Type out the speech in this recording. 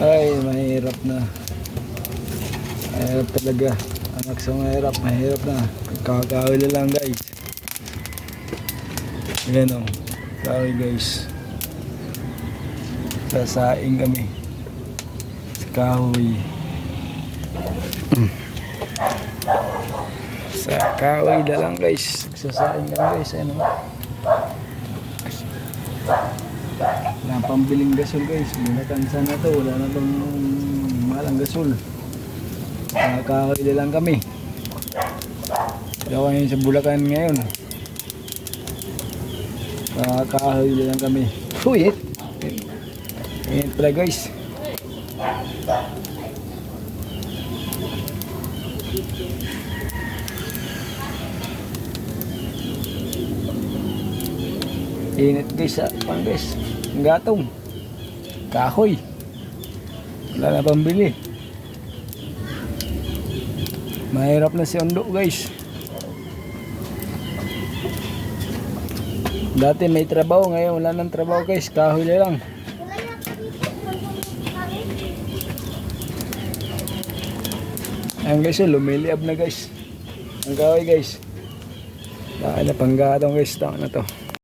Ay, mahirap na. Mahirap talaga. Anak sa mahirap na. Kakawil lang guys. Ayan o. Sorry guys. Sasaing kami. Sa kahoy. Sa kahoy na lang guys. Sasaing kami guys. Ano? Wala pambiling gasol guys. Bulatan sana to. Wala na tong malang gasol. Kahoy na lang kami. Kaya ngayon sa Bulacan ngayon. Kahoy na lang kami. Uy, ayan pala guys. Init guys sa pang guys. Ang gatong. Kahoy. Wala na pambili. Mahirap na si Ondo guys. Dati may trabaho, ngayon wala nang trabaho guys. Kahoy na lang. Ayan guys, lumiliab na guys. Ang kahoy guys. Dahil na panggatong guys. Tama na to.